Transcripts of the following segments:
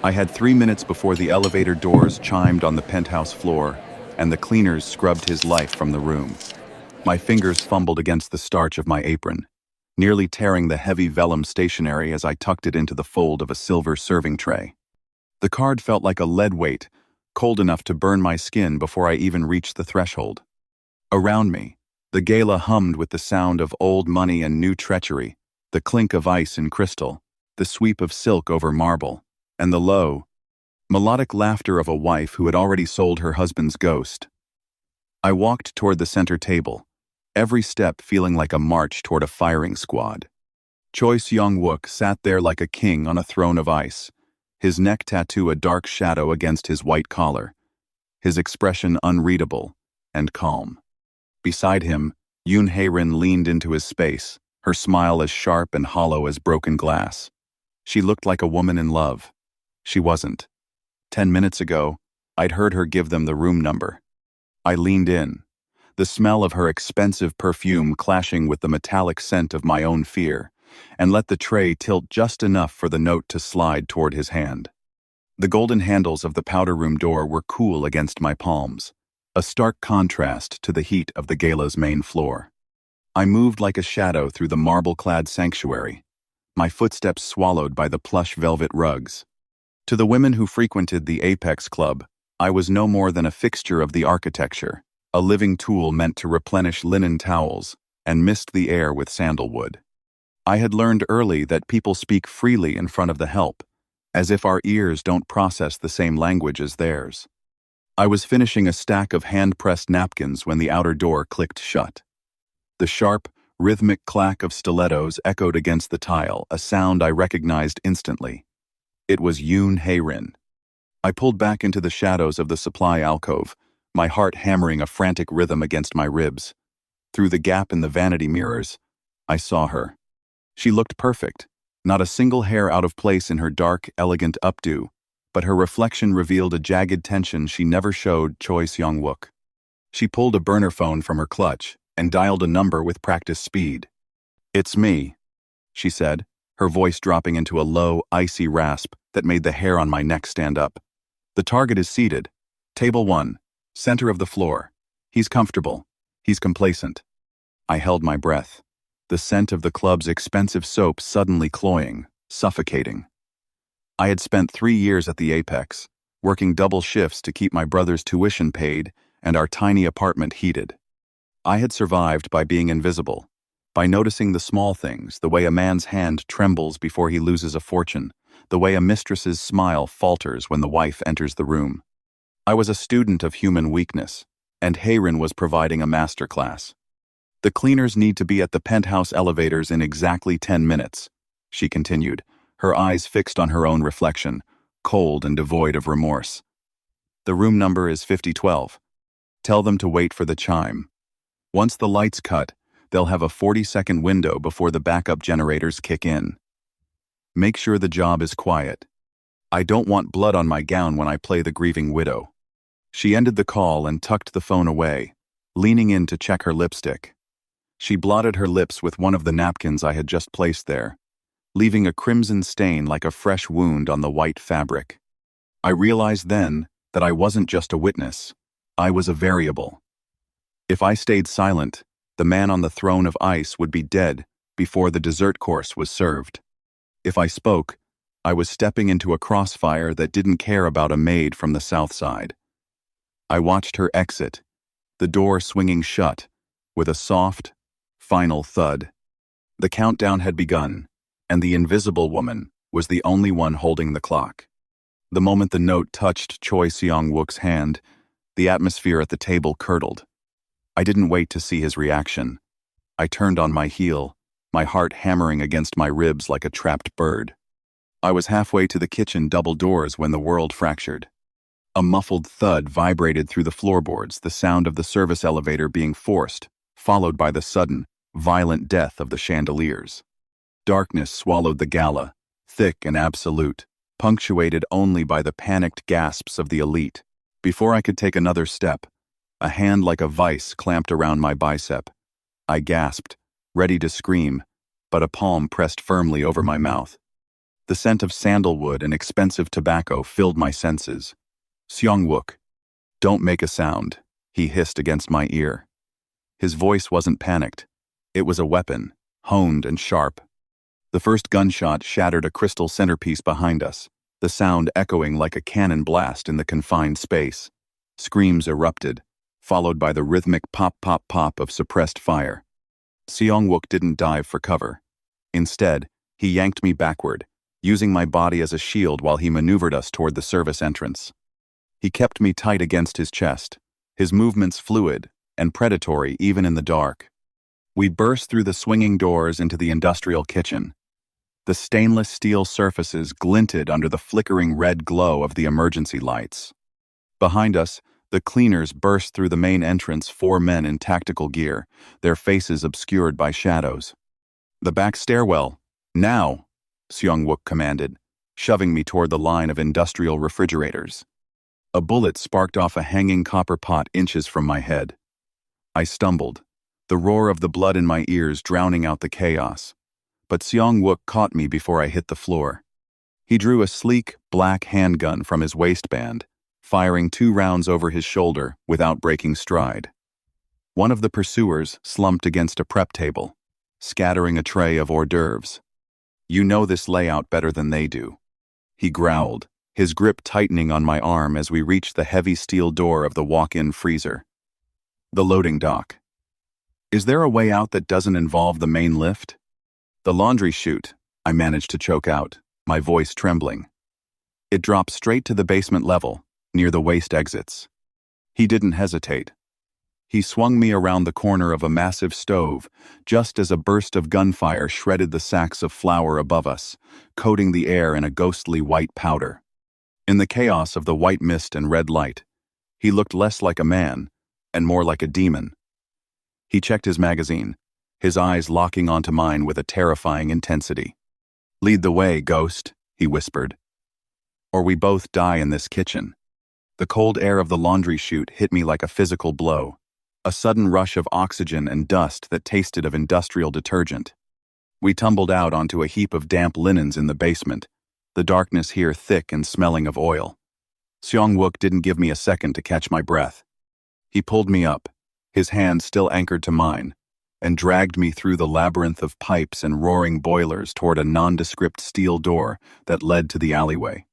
I had 3 minutes before the elevator doors chimed on the penthouse floor, and the cleaners scrubbed his life from the room. My fingers fumbled against the starch of my apron, nearly tearing the heavy vellum stationery as I tucked it into the fold of a silver serving tray. The card felt like a lead weight, cold enough to burn my skin before I even reached the threshold. Around me, the gala hummed with the sound of old money and new treachery, the clink of ice in crystal, the sweep of silk over marble, and the low, melodic laughter of a wife who had already sold her husband's ghost. I walked toward the center table, every step feeling like a march toward a firing squad. Choi Seong-wook sat there like a king on a throne of ice, his neck tattoo a dark shadow against his white collar, his expression unreadable and calm. Beside him, Yoon Hae-rin leaned into his space, her smile as sharp and hollow as broken glass. She looked like a woman in love. She wasn't. 10 minutes ago, I'd heard her give them the room number. I leaned in, the smell of her expensive perfume clashing with the metallic scent of my own fear, and let the tray tilt just enough for the note to slide toward his hand. The golden handles of the powder room door were cool against my palms, a stark contrast to the heat of the gala's main floor. I moved like a shadow through the marble-clad sanctuary, my footsteps swallowed by the plush velvet rugs. To the women who frequented the Apex Club, I was no more than a fixture of the architecture, a living tool meant to replenish linen towels and mist the air with sandalwood. I had learned early that people speak freely in front of the help, as if our ears don't process the same language as theirs. I was finishing a stack of hand-pressed napkins when the outer door clicked shut. The sharp, rhythmic clack of stilettos echoed against the tile, a sound I recognized instantly. It was Yoon Hae-rin. I pulled back into the shadows of the supply alcove, my heart hammering a frantic rhythm against my ribs. Through the gap in the vanity mirrors, I saw her. She looked perfect, not a single hair out of place in her dark, elegant updo, but her reflection revealed a jagged tension she never showed Choi Seong-wook. She pulled a burner phone from her clutch and dialed a number with practiced speed. "It's me," she said, her voice dropping into a low, icy rasp that made the hair on my neck stand up. "The target is seated. Table 1, center of the floor. He's comfortable. He's complacent." I held my breath, the scent of the club's expensive soap suddenly cloying, suffocating. I had spent 3 years at the Apex, working double shifts to keep my brother's tuition paid and our tiny apartment heated. I had survived by being invisible, by noticing the small things, the way a man's hand trembles before he loses a fortune, the way a mistress's smile falters when the wife enters the room. I was a student of human weakness, and Hae-rin was providing a masterclass. "The cleaners need to be at the penthouse elevators in exactly 10 minutes, she continued, her eyes fixed on her own reflection, cold and devoid of remorse. "The room number is 5012. Tell them to wait for the chime. Once the lights cut, they'll have a 40-second window before the backup generators kick in. Make sure the job is quiet. I don't want blood on my gown when I play the grieving widow." She ended the call and tucked the phone away, leaning in to check her lipstick. She blotted her lips with one of the napkins I had just placed there, leaving a crimson stain like a fresh wound on the white fabric. I realized then that I wasn't just a witness. I was a variable. If I stayed silent, the man on the throne of ice would be dead before the dessert course was served. If I spoke, I was stepping into a crossfire that didn't care about a maid from the south side. I watched her exit, the door swinging shut, with a soft, final thud. The countdown had begun, and the invisible woman was the only one holding the clock. The moment the note touched Choi Seong-wook's hand, the atmosphere at the table curdled. I didn't wait to see his reaction. I turned on my heel, my heart hammering against my ribs like a trapped bird. I was halfway to the kitchen double doors when the world fractured. A muffled thud vibrated through the floorboards, the sound of the service elevator being forced, followed by the sudden, violent death of the chandeliers. Darkness swallowed the gala, thick and absolute, punctuated only by the panicked gasps of the elite. Before I could take another step, a hand like a vice clamped around my bicep. I gasped, ready to scream, but a palm pressed firmly over my mouth. The scent of sandalwood and expensive tobacco filled my senses. "Seong-wook, don't make a sound," he hissed against my ear. His voice wasn't panicked. It was a weapon, honed and sharp. The first gunshot shattered a crystal centerpiece behind us, the sound echoing like a cannon blast in the confined space. Screams erupted, followed by the rhythmic pop-pop-pop of suppressed fire. Seong-wook didn't dive for cover. Instead, he yanked me backward, using my body as a shield while he maneuvered us toward the service entrance. He kept me tight against his chest, his movements fluid and predatory even in the dark. We burst through the swinging doors into the industrial kitchen. The stainless steel surfaces glinted under the flickering red glow of the emergency lights. Behind us, the cleaners burst through the main entrance, 4 men in tactical gear, their faces obscured by shadows. "The back stairwell, now," Seong-wook commanded, shoving me toward the line of industrial refrigerators. A bullet sparked off a hanging copper pot inches from my head. I stumbled, the roar of the blood in my ears drowning out the chaos. But Seong-wook caught me before I hit the floor. He drew a sleek, black handgun from his waistband, firing 2 rounds over his shoulder without breaking stride. One of the pursuers slumped against a prep table, scattering a tray of hors d'oeuvres. "You know this layout better than they do," he growled, his grip tightening on my arm as we reached the heavy steel door of the walk-in freezer. The loading dock. "Is there a way out that doesn't involve the main lift?" "The laundry chute," I managed to choke out, my voice trembling. "It drops straight to the basement level, near the waste exits." He didn't hesitate. He swung me around the corner of a massive stove, just as a burst of gunfire shredded the sacks of flour above us, coating the air in a ghostly white powder. In the chaos of the white mist and red light, he looked less like a man and more like a demon. He checked his magazine, his eyes locking onto mine with a terrifying intensity. "Lead the way, ghost," he whispered. "Or we both die in this kitchen." The cold air of the laundry chute hit me like a physical blow, a sudden rush of oxygen and dust that tasted of industrial detergent. We tumbled out onto a heap of damp linens in the basement, the darkness here thick and smelling of oil. Seong-wook didn't give me a second to catch my breath. He pulled me up, his hand still anchored to mine, and dragged me through the labyrinth of pipes and roaring boilers toward a nondescript steel door that led to the alleyway.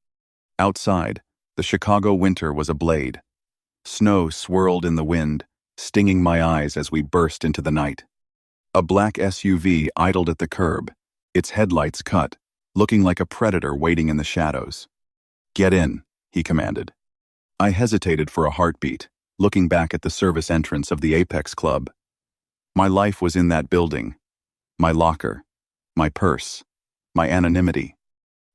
Outside, the Chicago winter was ablade. Snow swirled in the wind, stinging my eyes as we burst into the night. A black SUV idled at the curb, its headlights cut, looking like a predator waiting in the shadows. "Get in," he commanded. I hesitated for a heartbeat, looking back at the service entrance of the Apex Club. My life was in that building. My locker, my purse, my anonymity.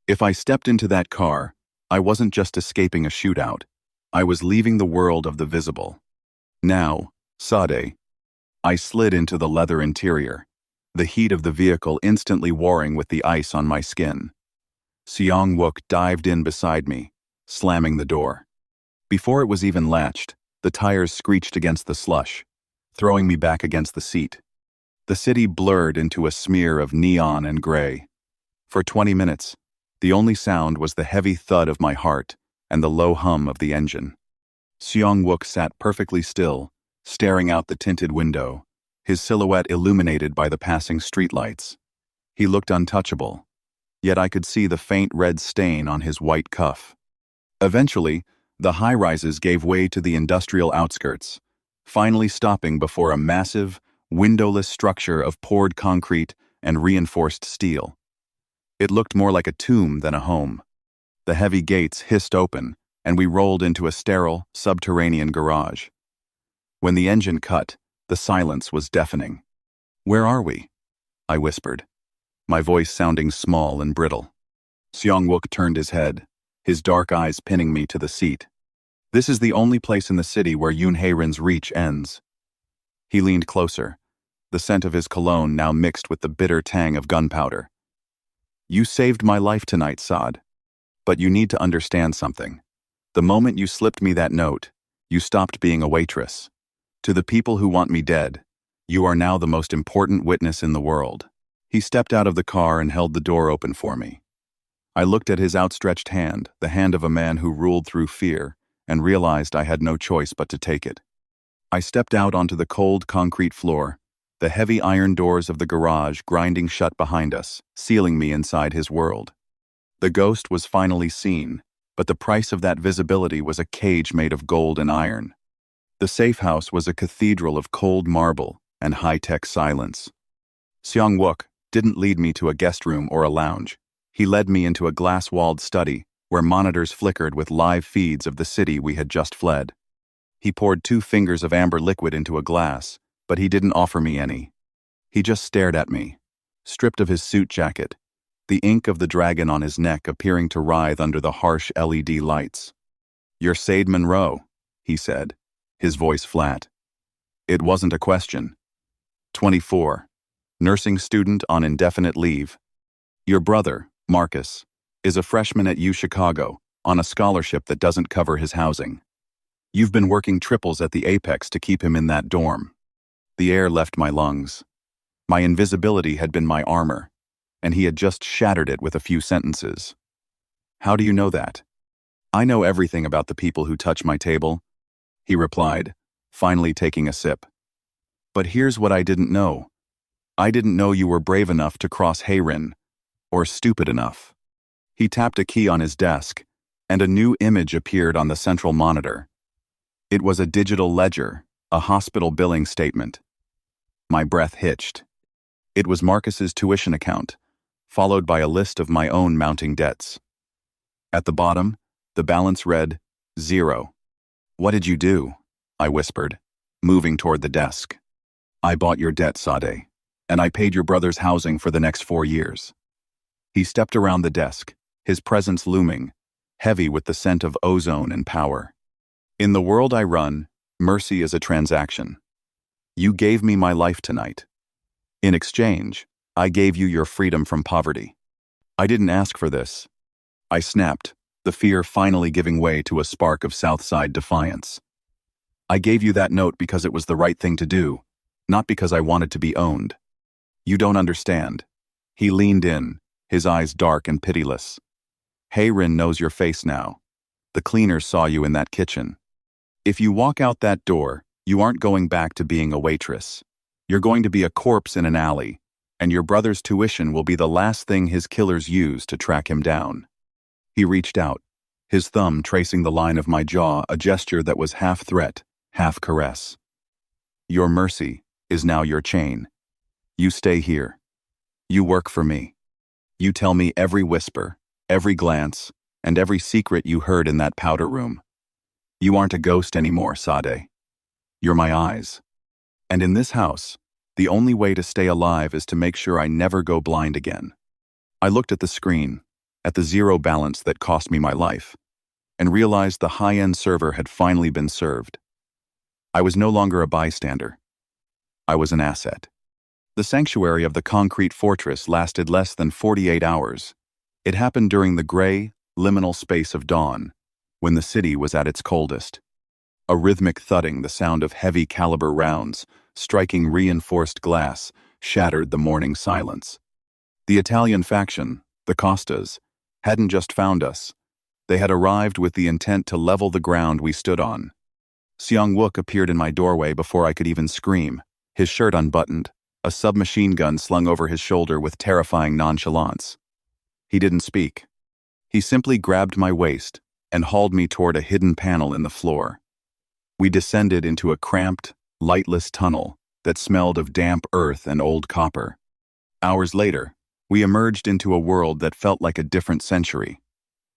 If I stepped into that car, I wasn't just escaping a shootout. I was leaving the world of the visible. Now, Sade. I slid into the leather interior, the heat of the vehicle instantly warring with the ice on my skin. Seong-wook dived in beside me, slamming the door. Before it was even latched, the tires screeched against the slush, throwing me back against the seat. The city blurred into a smear of neon and gray. For 20 minutes, the only sound was the heavy thud of my heart and the low hum of the engine. Seong-wook sat perfectly still, staring out the tinted window, his silhouette illuminated by the passing streetlights. He looked untouchable, yet I could see the faint red stain on his white cuff. Eventually, the high-rises gave way to the industrial outskirts, finally stopping before a massive, windowless structure of poured concrete and reinforced steel. It looked more like a tomb than a home. The heavy gates hissed open, and we rolled into a sterile, subterranean garage. When the engine cut, the silence was deafening. "Where are we?" I whispered, my voice sounding small and brittle. Seong-wook turned his head, his dark eyes pinning me to the seat. "This is the only place in the city where Yoon Hae-rin's reach ends." He leaned closer, the scent of his cologne now mixed with the bitter tang of gunpowder. "You saved my life tonight, Saad. But you need to understand something. The moment you slipped me that note, you stopped being a waitress. To the people who want me dead, you are now the most important witness in the world." He stepped out of the car and held the door open for me. I looked at his outstretched hand, the hand of a man who ruled through fear, and realized I had no choice but to take it. I stepped out onto the cold concrete floor, the heavy iron doors of the garage grinding shut behind us, sealing me inside his world. The ghost was finally seen, but the price of that visibility was a cage made of gold and iron. The safe house was a cathedral of cold marble and high-tech silence. Seong-wook didn't lead me to a guest room or a lounge. He led me into a glass-walled study where monitors flickered with live feeds of the city we had just fled. He poured 2 fingers of amber liquid into a glass, but he didn't offer me any. He just stared at me, stripped of his suit jacket, the ink of the dragon on his neck appearing to writhe under the harsh LED lights. "You're Sade Monroe," he said, his voice flat. It wasn't a question. 24. Nursing student on indefinite leave. Your brother, Marcus, is a freshman at UChicago on a scholarship that doesn't cover his housing. You've been working triples at the Apex to keep him in that dorm. The air left my lungs. My invisibility had been my armor, and he had just shattered it with a few sentences. "How do you know that?" "I know everything about the people who touch my table," he replied, finally taking a sip. "But here's what I didn't know. I didn't know you were brave enough to cross Hayrin, or stupid enough." He tapped a key on his desk, and a new image appeared on the central monitor. It was a digital ledger, a hospital billing statement. My breath hitched. It was Marcus's tuition account, followed by a list of my own mounting debts. At the bottom, the balance read, 0. "What did you do?" I whispered, moving toward the desk. "I bought your debt, Sade, and I paid your brother's housing for the next 4 years. He stepped around the desk, his presence looming, heavy with the scent of ozone and power. "In the world I run, mercy is a transaction. You gave me my life tonight. In exchange, I gave you your freedom from poverty. I didn't ask for this." I snapped, the fear finally giving way to a spark of Southside defiance. "I gave you that note because it was the right thing to do, not because I wanted to be owned. You don't understand." He leaned in, his eyes dark and pitiless. "Hayrin knows your face now. The cleaners saw you in that kitchen. If you walk out that door, you aren't going back to being a waitress. You're going to be a corpse in an alley, and your brother's tuition will be the last thing his killers use to track him down." He reached out, his thumb tracing the line of my jaw, a gesture that was half threat, half caress. "Your mercy is now your chain. You stay here. You work for me. You tell me every whisper, every glance, and every secret you heard in that powder room. You aren't a ghost anymore, Sade. You're my eyes. And in this house, the only way to stay alive is to make sure I never go blind again." I looked at the screen, at the 0 balance that cost me my life, and realized the high-end server had finally been served. I was no longer a bystander. I was an asset. The sanctuary of the concrete fortress lasted less than 48 hours. It happened during the gray, liminal space of dawn, when the city was at its coldest. A rhythmic thudding, the sound of heavy caliber rounds, striking reinforced glass, shattered the morning silence. The Italian faction, the Costas, hadn't just found us. They had arrived with the intent to level the ground we stood on. Seong-wook appeared in my doorway before I could even scream, his shirt unbuttoned, a submachine gun slung over his shoulder with terrifying nonchalance. He didn't speak. He simply grabbed my waist and hauled me toward a hidden panel in the floor. We descended into a cramped, lightless tunnel that smelled of damp earth and old copper. Hours later, we emerged into a world that felt like a different century.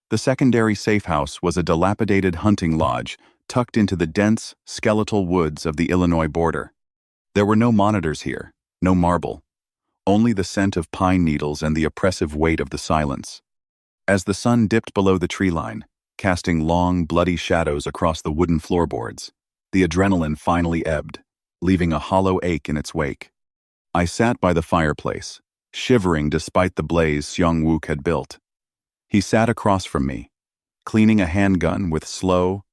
The secondary safe house was a dilapidated hunting lodge tucked into the dense, skeletal woods of the Illinois border. There were no monitors here, no marble, only the scent of pine needles and the oppressive weight of the silence. As the sun dipped below the tree line, casting long, bloody shadows across the wooden floorboards, the adrenaline finally ebbed, leaving a hollow ache in its wake. I sat by the fireplace, shivering despite the blaze Seong-wook had built. He sat across from me, cleaning a handgun with slow,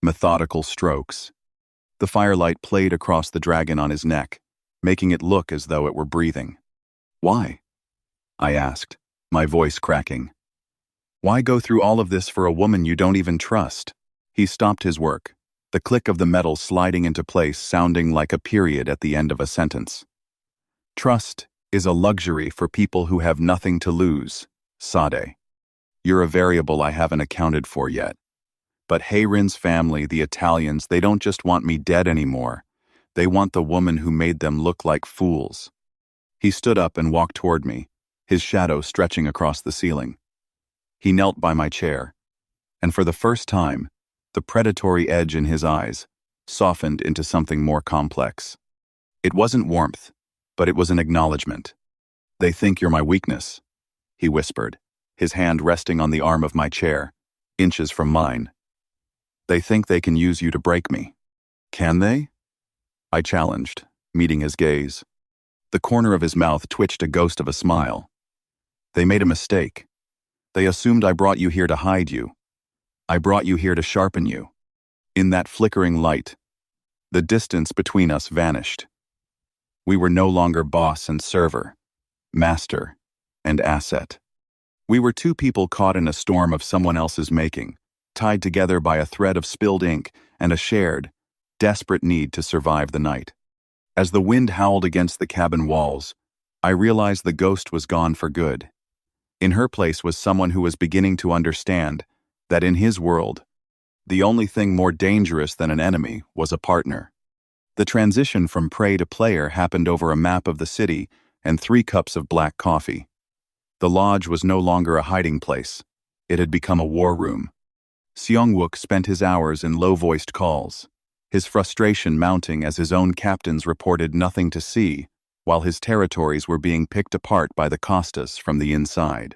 methodical strokes. The firelight played across the dragon on his neck, making it look as though it were breathing. "Why?" I asked, my voice cracking. Why go through all of this for a woman you don't even trust? He stopped his work, the click of the metal sliding into place sounding like a period at the end of a sentence. Trust is a luxury for people who have nothing to lose, Sade. You're a variable I haven't accounted for yet. But Hayrin's family, the Italians, they don't just want me dead anymore. They want the woman who made them look like fools. He stood up and walked toward me, his shadow stretching across the ceiling. He knelt by my chair, and for the first time, the predatory edge in his eyes softened into something more complex. It wasn't warmth, but it was an acknowledgement. They think you're my weakness, he whispered, his hand resting on the arm of my chair, inches from mine. They think they can use you to break me. Can they? I challenged, meeting his gaze. The corner of his mouth twitched a ghost of a smile. They made a mistake. They assumed I brought you here to hide you. I brought you here to sharpen you. In that flickering light, the distance between us vanished. We were no longer boss and server, master and asset. We were two people caught in a storm of someone else's making, tied together by a thread of spilled ink and a shared, desperate need to survive the night. As the wind howled against the cabin walls, I realized the ghost was gone for good. In her place was someone who was beginning to understand that in his world, the only thing more dangerous than an enemy was a partner. The transition from prey to player happened over a map of the city and 3 cups of black coffee. The lodge was no longer a hiding place. It had become a war room. Seong-wook spent his hours in low-voiced calls, his frustration mounting as his own captains reported nothing to see, while his territories were being picked apart by the Costas from the inside.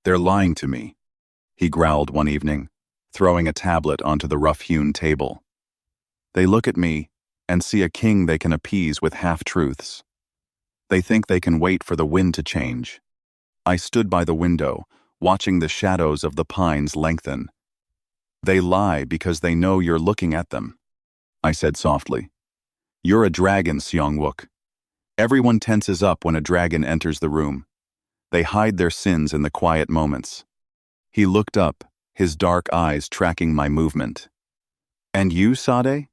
They're lying to me, he growled one evening, throwing a tablet onto the rough-hewn table. They look at me and see a king they can appease with half-truths. They think they can wait for the wind to change. I stood by the window, watching the shadows of the pines lengthen. They lie because they know you're looking at them, I said softly. You're a dragon, Seong-wook. Everyone tenses up when a dragon enters the room. They hide their sins in the quiet moments. He looked up, his dark eyes tracking my movement. And you, Sade?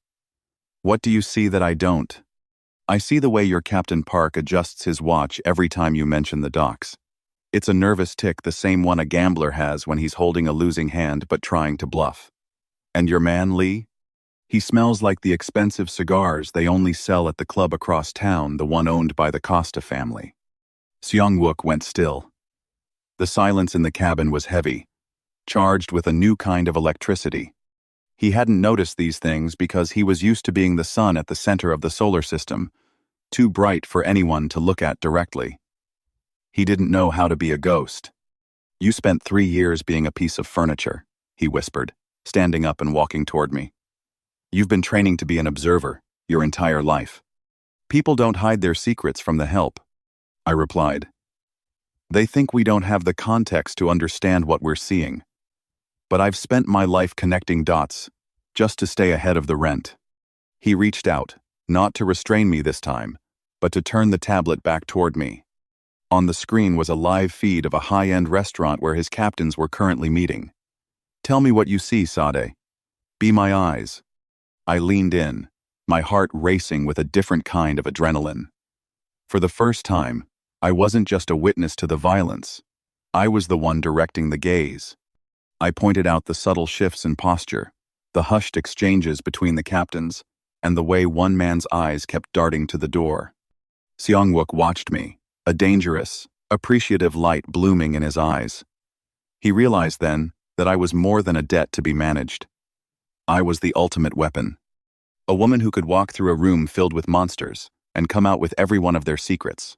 What do you see that I don't? I see the way your Captain Park adjusts his watch every time you mention the docks. It's a nervous tick, the same one a gambler has when he's holding a losing hand but trying to bluff. And your man, Lee? He smells like the expensive cigars they only sell at the club across town, the one owned by the Costa family. Seong-wook went still. The silence in the cabin was heavy, charged with a new kind of electricity. He hadn't noticed these things because he was used to being the sun at the center of the solar system, too bright for anyone to look at directly. He didn't know how to be a ghost. You spent 3 years being a piece of furniture, he whispered, standing up and walking toward me. You've been training to be an observer your entire life. People don't hide their secrets from the help, I replied. They think we don't have the context to understand what we're seeing. But I've spent my life connecting dots, just to stay ahead of the rent. He reached out, not to restrain me this time, but to turn the tablet back toward me. On the screen was a live feed of a high-end restaurant where his captains were currently meeting. Tell me what you see, Sade. Be my eyes. I leaned in, my heart racing with a different kind of adrenaline. For the first time, I wasn't just a witness to the violence. I was the one directing the gaze. I pointed out the subtle shifts in posture, the hushed exchanges between the captains, and the way one man's eyes kept darting to the door. Seong-wook watched me, a dangerous, appreciative light blooming in his eyes. He realized then that I was more than a debt to be managed. I was the ultimate weapon. A woman who could walk through a room filled with monsters and come out with every one of their secrets.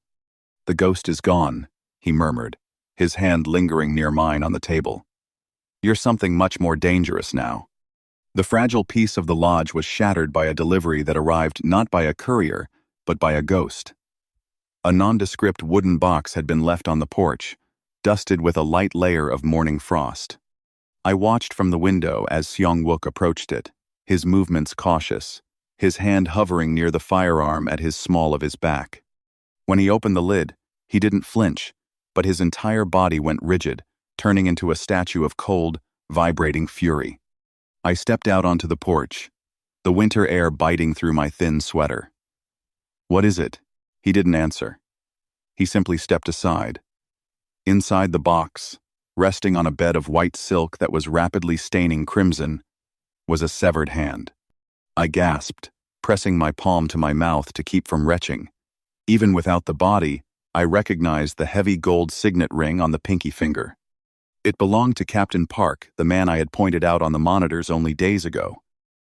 The ghost is gone, he murmured, his hand lingering near mine on the table. You're something much more dangerous now. The fragile peace of the lodge was shattered by a delivery that arrived not by a courier, but by a ghost. A nondescript wooden box had been left on the porch, dusted with a light layer of morning frost. I watched from the window as Seong-wook approached it, his movements cautious, his hand hovering near the firearm at his small of his back. When he opened the lid, he didn't flinch, but his entire body went rigid, turning into a statue of cold, vibrating fury. I stepped out onto the porch, the winter air biting through my thin sweater. "What is it?" He didn't answer. He simply stepped aside. Inside the box, resting on a bed of white silk that was rapidly staining crimson, was a severed hand. I gasped, pressing my palm to my mouth to keep from retching. Even without the body, I recognized the heavy gold signet ring on the pinky finger. It belonged to Captain Park, the man I had pointed out on the monitors only days ago.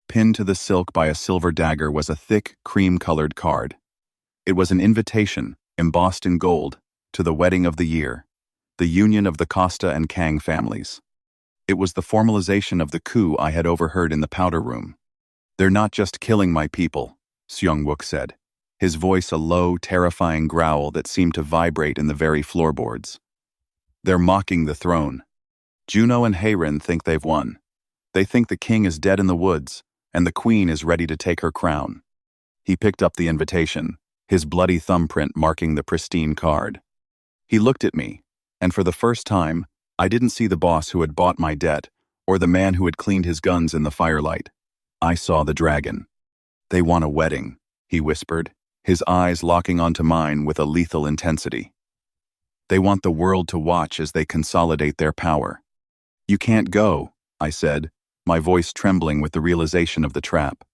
Pinned to the silk by a silver dagger was a thick, cream-colored card. It was an invitation, embossed in gold, to the wedding of the year, the union of the Costa and Kang families. It was the formalization of the coup I had overheard in the powder room. "They're not just killing my people," Seong-wook said, his voice a low, terrifying growl that seemed to vibrate in the very floorboards. "They're mocking the throne. Juno and Haerin think they've won. They think the king is dead in the woods, and the queen is ready to take her crown." He picked up the invitation, his bloody thumbprint marking the pristine card. He looked at me, and for the first time, I didn't see the boss who had bought my debt, or the man who had cleaned his guns in the firelight. I saw the dragon. "They want a wedding," he whispered, his eyes locking onto mine with a lethal intensity. "They want the world to watch as they consolidate their power." "You can't go," I said, my voice trembling with the realization of the trap.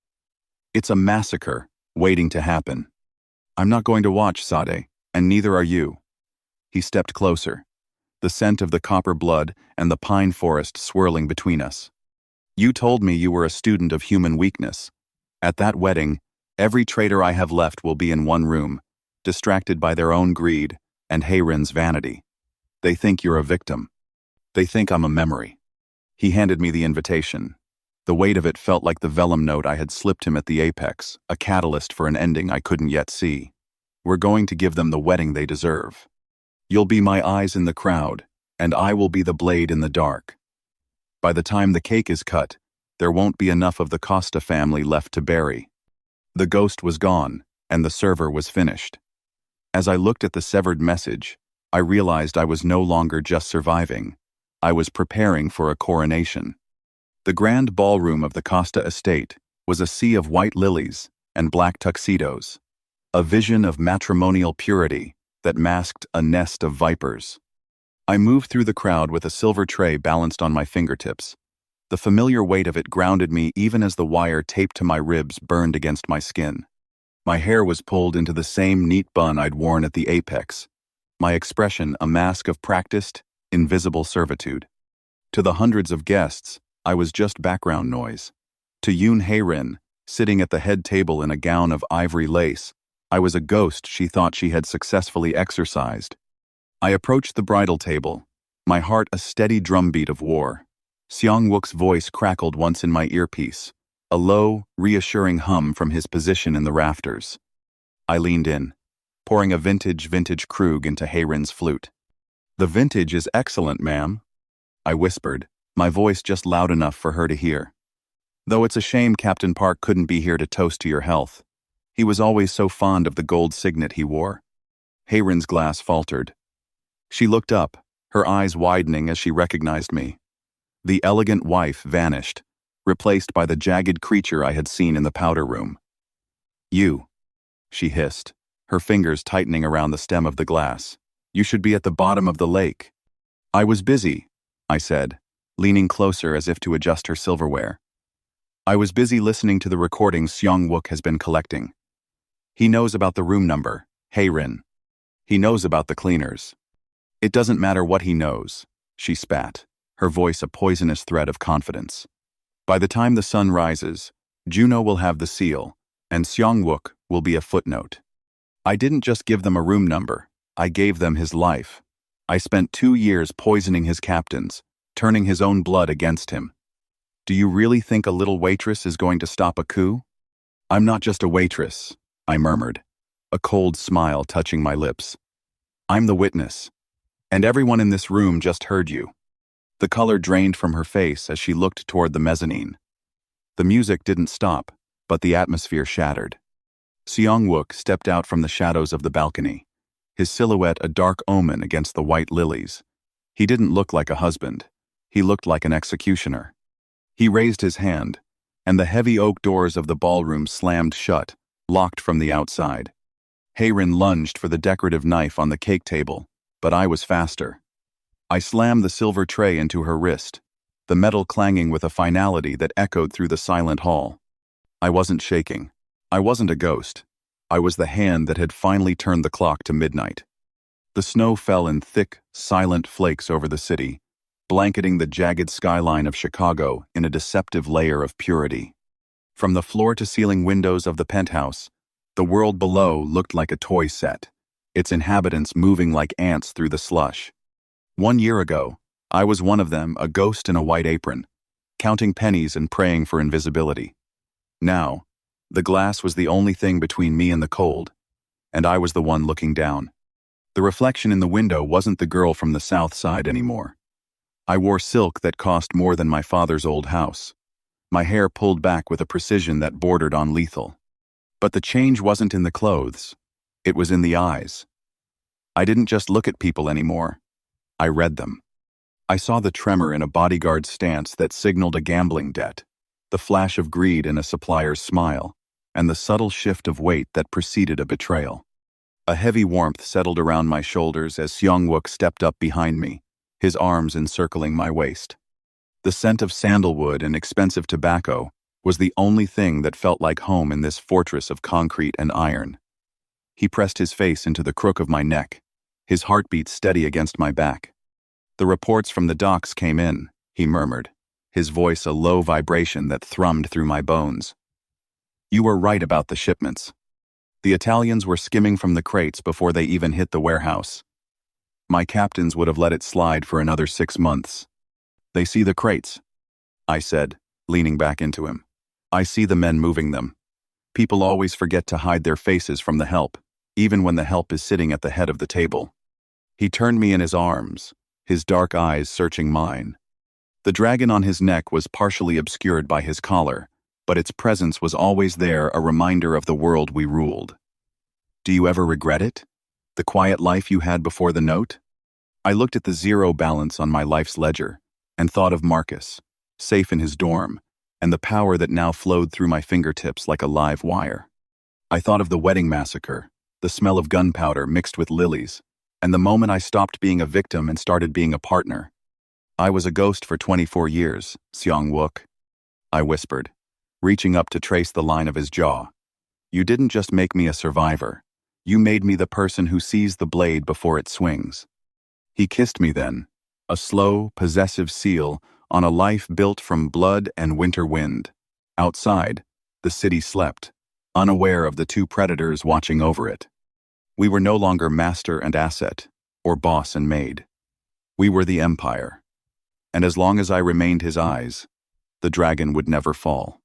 "It's a massacre, waiting to happen. I'm not going to watch, Sade, and neither are you." He stepped closer, the scent of the copper blood and the pine forest swirling between us. "You told me you were a student of human weakness. At that wedding, every traitor I have left will be in one room, distracted by their own greed and Haerin's vanity. They think you're a victim. They think I'm a memory." He handed me the invitation. The weight of it felt like the vellum note I had slipped him at the apex, a catalyst for an ending I couldn't yet see. "We're going to give them the wedding they deserve. You'll be my eyes in the crowd, and I will be the blade in the dark. By the time the cake is cut, there won't be enough of the Costa family left to bury." The ghost was gone, and the server was finished. As I looked at the severed message, I realized I was no longer just surviving. I was preparing for a coronation. The grand ballroom of the Costa estate was a sea of white lilies and black tuxedos, a vision of matrimonial purity that masked a nest of vipers. I moved through the crowd with a silver tray balanced on my fingertips. The familiar weight of it grounded me even as the wire taped to my ribs burned against my skin. My hair was pulled into the same neat bun I'd worn at the apex, my expression a mask of practiced, invisible servitude. To the hundreds of guests, I was just background noise. To Yoon Haerin, sitting at the head table in a gown of ivory lace, I was a ghost she thought she had successfully exorcised. I approached the bridal table, my heart a steady drumbeat of war. Seong-wook's voice crackled once in my earpiece, a low, reassuring hum from his position in the rafters. I leaned in, pouring a vintage Krug into Haerin's flute. "The vintage is excellent, ma'am," I whispered, my voice just loud enough for her to hear. "Though it's a shame Captain Park couldn't be here to toast to your health. He was always so fond of the gold signet he wore." Haerin's glass faltered. She looked up, her eyes widening as she recognized me. The elegant wife vanished, replaced by the jagged creature I had seen in the powder room. "You," she hissed, her fingers tightening around the stem of the glass. "You should be at the bottom of the lake." "I was busy," I said, leaning closer as if to adjust her silverware. "I was busy listening to the recordings Seong-wook has been collecting. He knows about the room number, Haerin. He knows about the cleaners. It doesn't matter what he knows," she spat, her voice a poisonous thread of confidence. "By the time the sun rises, Juno will have the seal, and Seong-wook will be a footnote. I didn't just give them a room number, I gave them his life. I spent 2 years poisoning his captains, turning his own blood against him. Do you really think a little waitress is going to stop a coup?" "I'm not just a waitress," I murmured, a cold smile touching my lips. "I'm the witness. And everyone in this room just heard you." The color drained from her face as she looked toward the mezzanine. The music didn't stop, but the atmosphere shattered. Seong-wook stepped out from the shadows of the balcony, his silhouette a dark omen against the white lilies. He didn't look like a husband. He looked like an executioner. He raised his hand, and the heavy oak doors of the ballroom slammed shut, locked from the outside. Hayrin lunged for the decorative knife on the cake table, but I was faster. I slammed the silver tray into her wrist, the metal clanging with a finality that echoed through the silent hall. I wasn't shaking. I wasn't a ghost. I was the hand that had finally turned the clock to midnight. The snow fell in thick, silent flakes over the city, blanketing the jagged skyline of Chicago in a deceptive layer of purity. From the floor-to-ceiling windows of the penthouse, the world below looked like a toy set, its inhabitants moving like ants through the slush. 1 year ago, I was one of them, a ghost in a white apron, counting pennies and praying for invisibility. Now, the glass was the only thing between me and the cold, and I was the one looking down. The reflection in the window wasn't the girl from the South Side anymore. I wore silk that cost more than my father's old house, my hair pulled back with a precision that bordered on lethal. But the change wasn't in the clothes. It was in the eyes. I didn't just look at people anymore. I read them. I saw the tremor in a bodyguard's stance that signaled a gambling debt, the flash of greed in a supplier's smile, and the subtle shift of weight that preceded a betrayal. A heavy warmth settled around my shoulders as Seong-wook stepped up behind me, his arms encircling my waist. The scent of sandalwood and expensive tobacco was the only thing that felt like home in this fortress of concrete and iron. He pressed his face into the crook of my neck, his heartbeat steady against my back. "The reports from the docks came in," he murmured, his voice a low vibration that thrummed through my bones. "You were right about the shipments. The Italians were skimming from the crates before they even hit the warehouse. My captains would have let it slide for another 6 months. They see the crates," I said, leaning back into him. "I see the men moving them. People always forget to hide their faces from the help, even when the help is sitting at the head of the table." He turned me in his arms, his dark eyes searching mine. The dragon on his neck was partially obscured by his collar, but its presence was always there, a reminder of the world we ruled. "Do you ever regret it? The quiet life you had before the note?" I looked at the zero balance on my life's ledger and thought of Marcus, safe in his dorm, and the power that now flowed through my fingertips like a live wire. I thought of the wedding massacre, the smell of gunpowder mixed with lilies, and the moment I stopped being a victim and started being a partner. "I was a ghost for 24 years, Seong-wook," I whispered, reaching up to trace the line of his jaw. "You didn't just make me a survivor. You made me the person who sees the blade before it swings." He kissed me then, a slow, possessive seal on a life built from blood and winter wind. Outside, the city slept, unaware of the two predators watching over it. We were no longer master and asset, or boss and maid. We were the empire. And as long as I remained his eyes, the dragon would never fall.